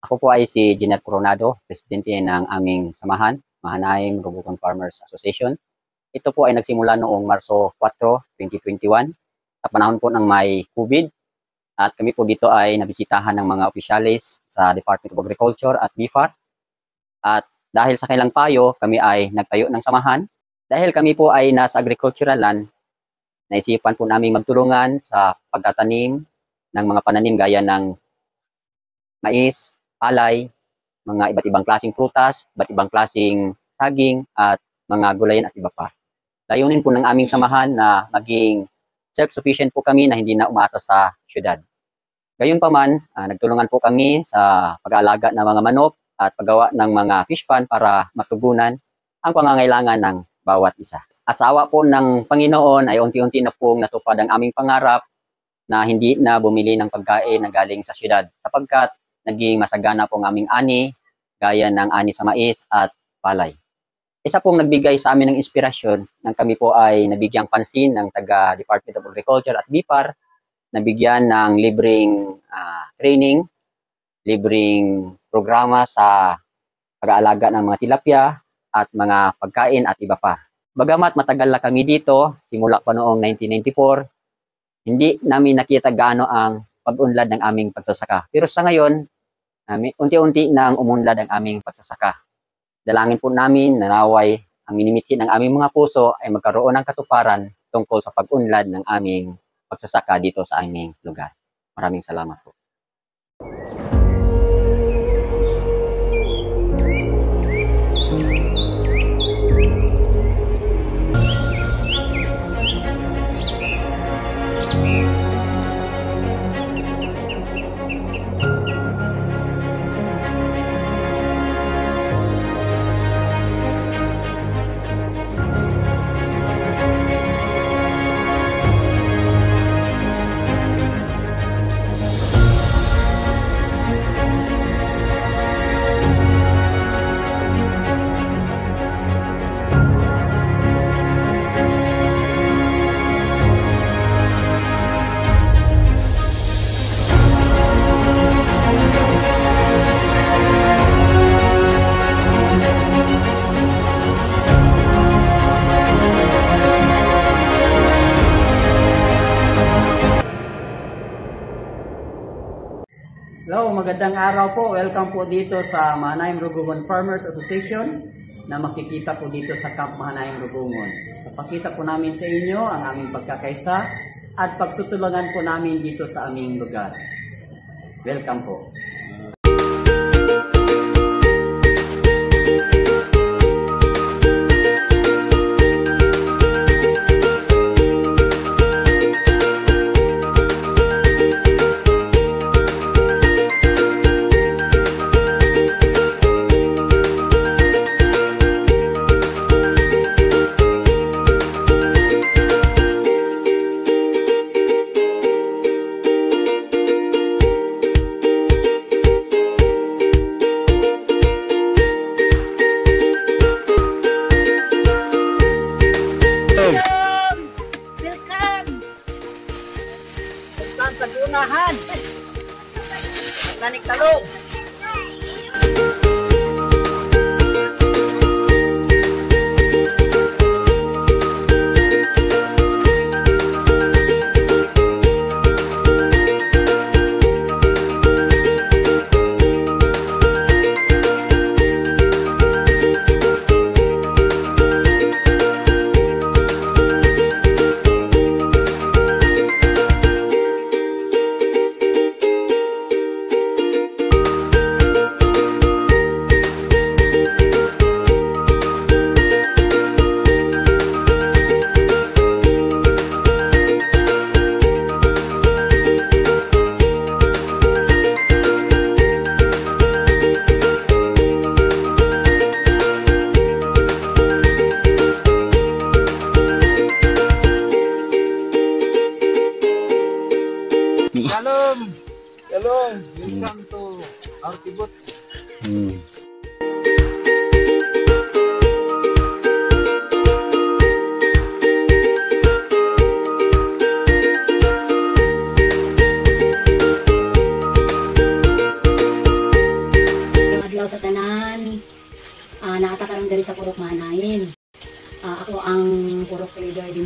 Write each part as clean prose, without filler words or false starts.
Ako po ay si Giner Coronado, presidente ng aming samahan, Mahanaim Robucon Farmers Association. Ito po ay nagsimula noong Marso 4, 2021 sa panahon po ng may COVID. At kami po dito ay nabisitahan ng mga opisyalis sa Department of Agriculture at BIFAR. At dahil sa kanilang payo, kami ay nagtayo ng samahan. Dahil kami po ay nasa agricultural land, naisipan po namin magtulungan sa pagtatanim ng mga pananim gaya ng mais, palay, mga iba't ibang klaseng prutas, iba't ibang klaseng saging at mga gulayan at iba pa. Layunin po ng aming samahan na maging self-sufficient po kami na hindi na umaasa sa syudad. Gayunpaman, nagtulungan po kami sa pag-aalaga ng mga manok at paggawa ng mga fish pond para matugunan ang pangangailangan ng bawat isa. At sa awa po ng Panginoon ay unti-unti na pong natupad ang aming pangarap na hindi na bumili ng pagkain na galing sa syudad sapagkat naging masagana po ang aming ani gaya ng ani sa mais at palay. Isa pong nagbigay sa amin ng inspirasyon nang kami po ay nabigyang pansin ng taga Department of Agriculture at BIFAR, nabigyan ng libreng training, libreng programa sa pag-aalaga ng mga tilapia at mga pagkain at iba pa. Bagamat matagal na kami dito, simula pa noong 1994, hindi namin nakita gaano ang pag-unlad ng aming pagsasaka. Pero sa ngayon, unti-unti nang umunlad ang aming pagsasaka. Dalangin po namin na naway ang minimithi ng aming mga puso ay magkaroon ng katuparan tungkol sa pag-unlad ng aming pagsasaka dito sa aming lugar. Maraming salamat po. Hello, magandang araw po. Welcome po dito sa Mahanaim Robucon Farmers Association na makikita po dito sa Camp Mahanaim Robucon. Papakita po namin sa inyo ang aming pagkakaisa at pagtutulungan po namin dito sa aming lugar. Welcome po. Sa gunahan. Mekanik talong. Shalom, welcome to our kibbutz.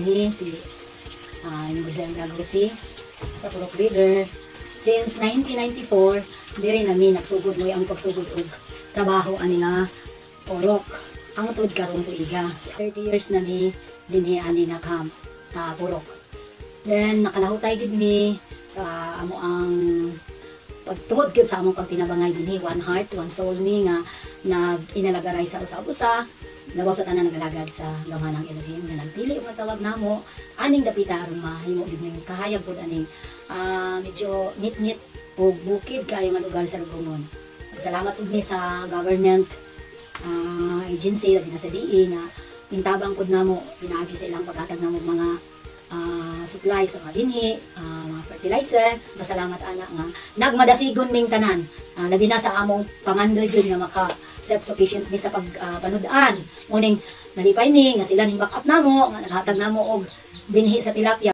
dinhi si Miguel Gagosi sa Purok Breeder. Since 1994, diri nami nagsugod mo ang pagsugod og trabaho ani nga Purok. Ang tuod karon tuiga. 30 years na ni dinhi ani nga camp Purok. Then nakalahutay gid mi sa amo ang pagtuod gid sa among pagtinabangay dinhi, one heart, one soul ni nga nag-inalagaray sa usa-usa. Labaw sa tanan nagalagad sa gamanang Elohim nga nagpili og tawag namo aning dapita aron mahimo gid ning kahayag pud aning medyo nit-nit o bukid kayo nga lugar sa Rugungon. Salamat pud ni sa government agency labi na sa DE nga tintabang pud namo pinaagi sa ilang paghatag namo mga supplies sa mga binhi, mga fertilizer. Masalamat ana nga nagmadasigon ning tanan. Labi na sa among pangandoy gyud nga maka self-sufficient mi sa pagpanudan. Muning nalipay mi nga sila ning backup namo nga naghatag namo og binhi sa tilapia.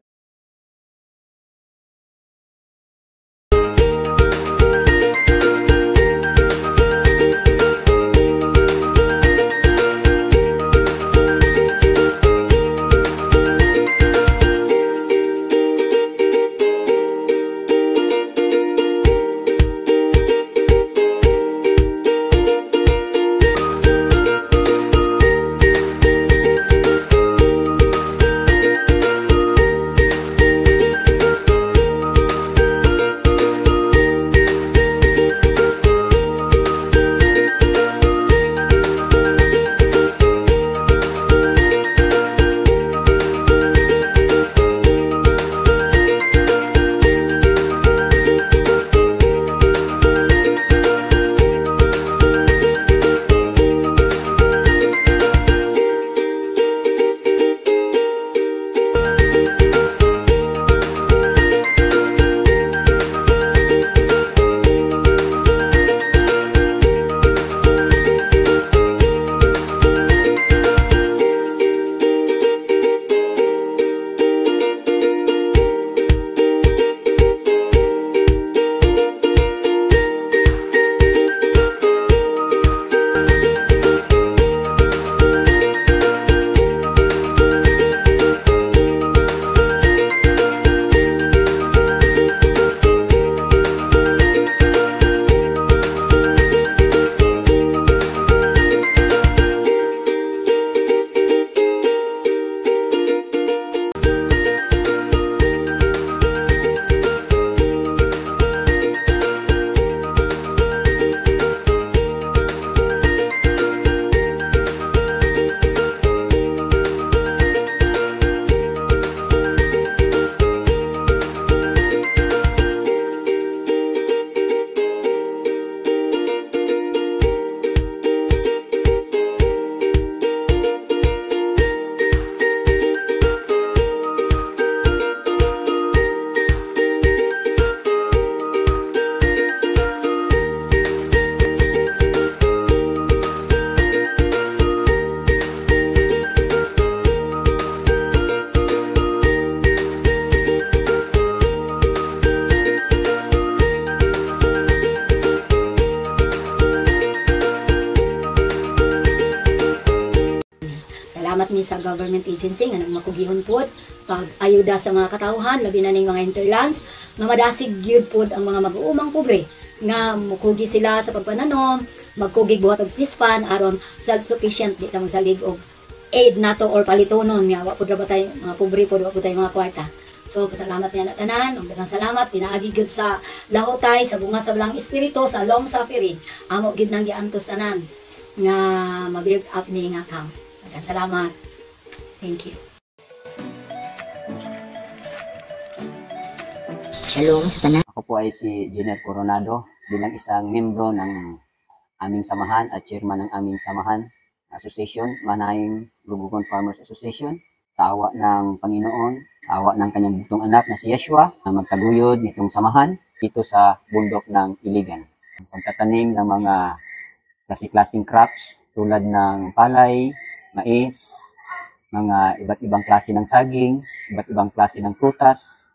Salamat mi sa government agency nga nagmakugihon pod pag-ayuda sa mga katawhan labi na ning mga hinterlands nga madasig gyud pod ang mga mag-uumang pobre nga mukugi sila sa pagpananom, magkugig buhat og fish pan aron self-sufficient di ta magsalig og aid nato or palitonon nga wa pod ra batay mga pobre pod wa pod tay mga kwarta. So pasalamat niya na tanan, ug daghang salamat pinaagi gyud sa lahutay sa bunga sa Belang Espiritu sa long suffering. Amo gyud nang giantos tanan nga ma-build up ni nga camp. Salamat. Thank you. Shalom sa tanan. Ako po ay si Jenner Coronado bilang isang membro ng aming samahan at chairman ng aming samahan association, Manaying Rugugon Farmers Association. Sa awa ng Panginoon, awa ng kanyang bugtong anak na si Yeshua, na magtaguyod nitong samahan dito sa bundok ng Iligan. Ang pagtatanim ng mga klase-klaseng crops tulad ng palay, mais, mga iba't ibang klase ng saging, iba't ibang klase ng prutas.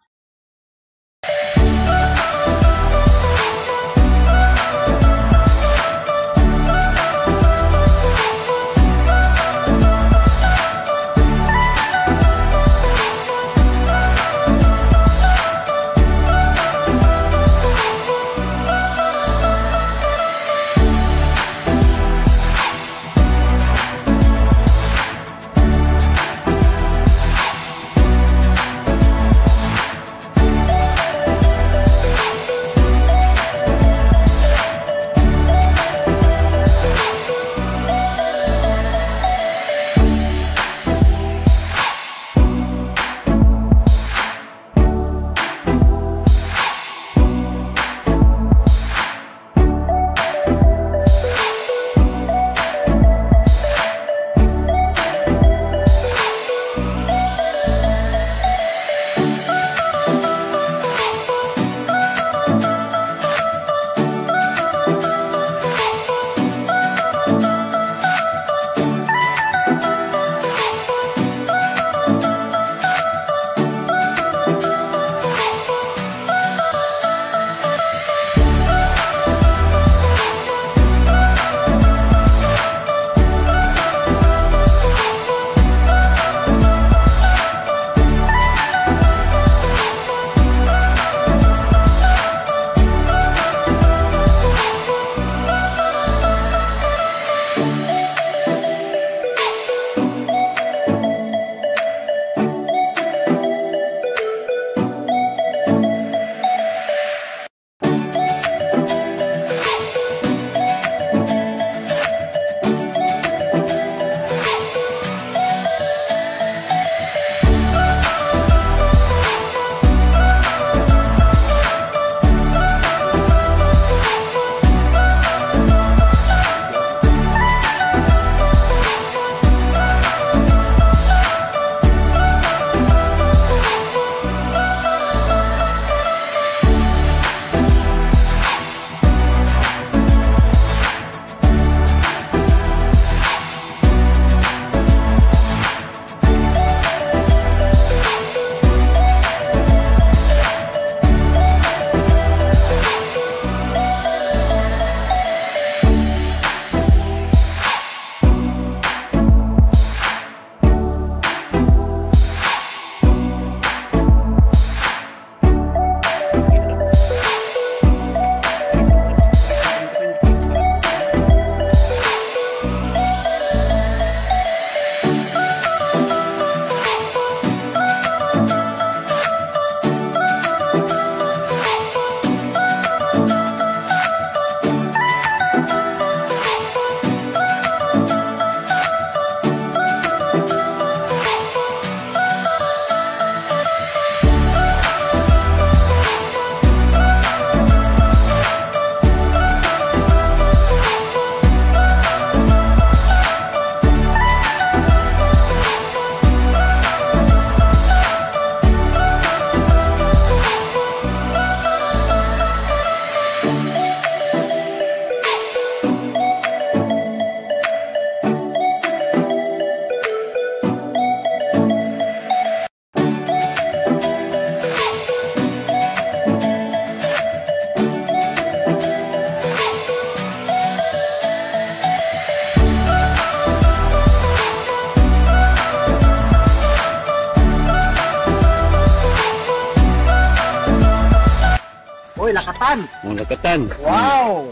lakatan. Ang lakatan. Wow!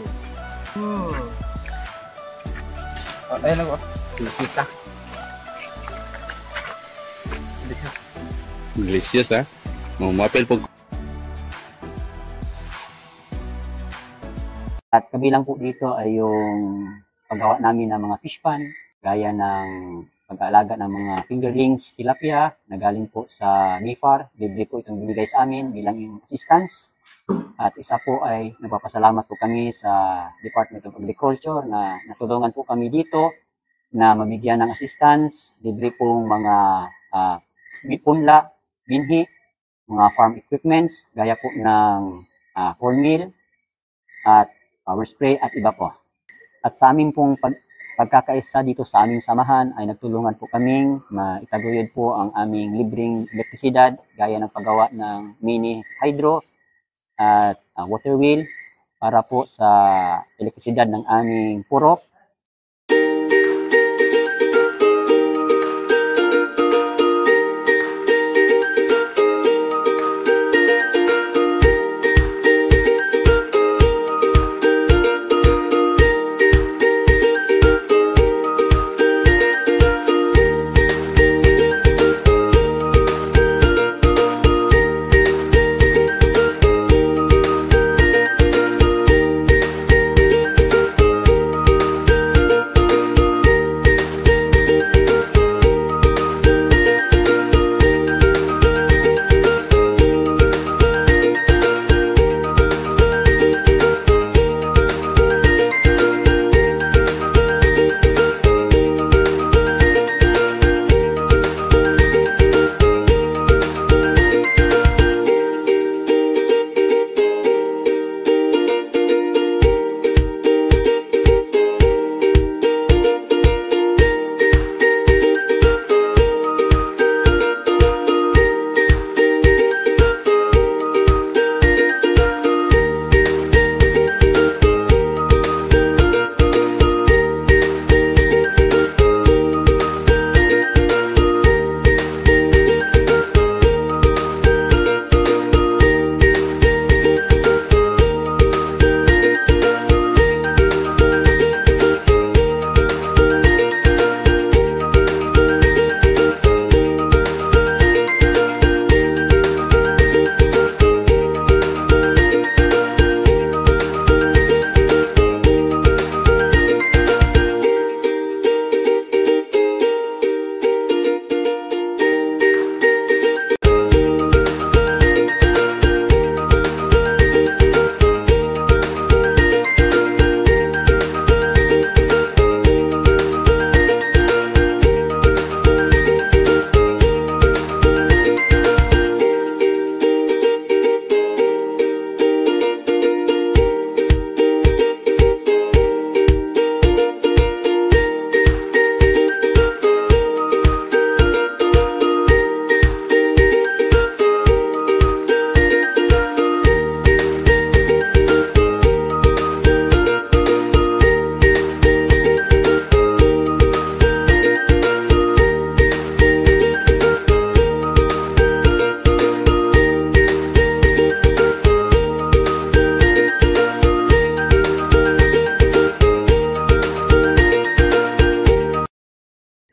Ayun ako. Kita. Delicious ha. Mapil po. At kabilang po dito ay yung paggawa namin ng mga fish pan, gaya ng pag-aalaga ng mga fingerlings, tilapia, na galing po sa BIFAR. Libre po itong binigay sa amin bilang yung assistance. At isa po ay nagpapasalamat po kami sa Department of Agriculture na natulungan po kami dito na mabigyan ng assistance. Libre pong mga punla, binhi, mga farm equipments, gaya po ng corn meal at power spray at iba po. At sa amin pong pagkakaisa dito sa aming samahan ay nagtulungan po kaming maitaguyod po ang aming libreng elektrisidad gaya ng paggawa ng mini hydro at water wheel para po sa elektrisidad ng aming purok.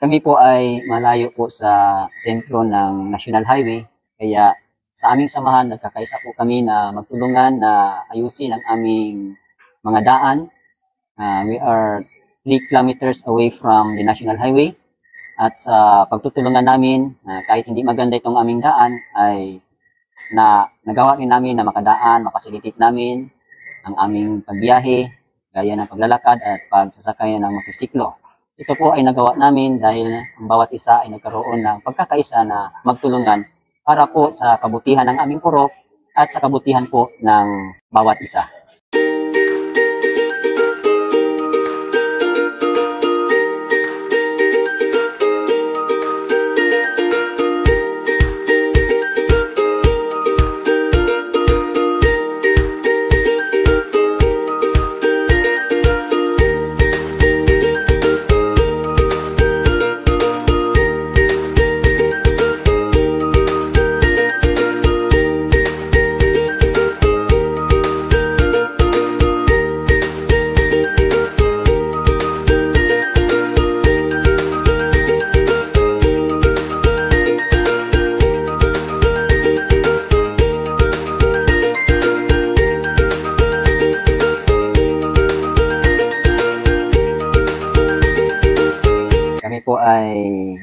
Kami po ay malayo po sa sentro ng National Highway, kaya sa aming samahan nagkakaisa po kami na magtulungan na ayusin ang aming mga daan. We are 3 kilometers away from the National Highway at sa pagtutulungan namin, kahit hindi maganda itong aming daan, ay nagawa rin namin na makadaan, makasilitate namin ang aming pagbiyahe, gaya ng paglalakad at pagsasakay ng motosiklo. Ito po ay nagawa namin dahil ang bawat isa ay nagkaroon ng pagkakaisa na magtulungan para po sa kabutihan ng aming purok at sa kabutihan po ng bawat isa.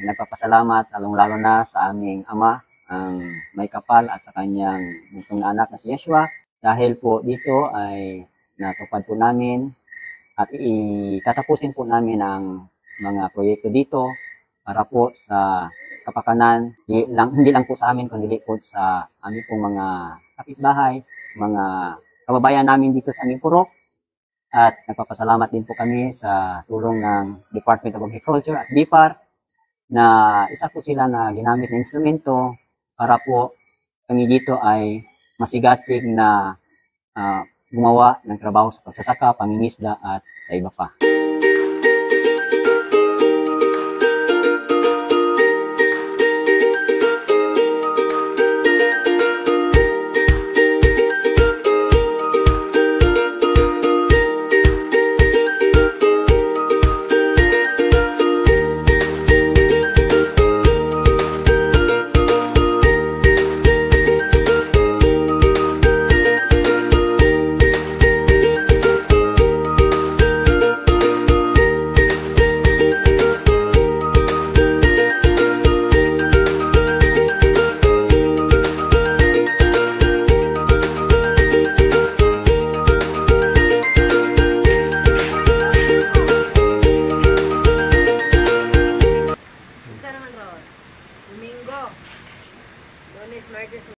nagpapasalamat lalong-lalo na sa aming ama, ang may kapal at sa kanyang buntong na anak na si Yeshua. Dahil po dito ay natupad po namin at itatapusin po namin ang mga proyekto dito para po sa kapakanan, hindi lang po sa amin, kundi po sa aming pong mga kapitbahay, mga kababayan namin dito sa aming purok. At nagpapasalamat din po kami sa tulong ng Department of Agriculture at BIPAR na isa po sila na ginamit na instrumento para po kami dito ay masigasig na gumawa ng trabaho sa pagsasaka, pangingisda at sa iba pa.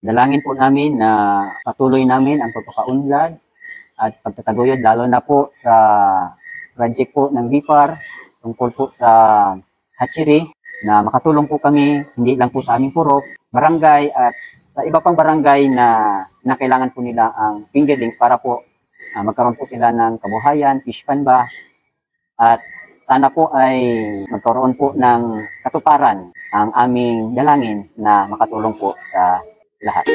Dalangin po namin na patuloy namin ang pagpapaunlad at pagtataguyod lalo na po sa project po ng BIPAR tungkol po sa hatchery na makatulong po kami hindi lang po sa aming purok, barangay at sa iba pang barangay na kailangan po nila ang fingerlings para po magkaroon po sila ng kabuhayan, fish pan ba, at sana po ay magkaroon po ng katuparan ang aming dalangin na makatulong po sa lahat.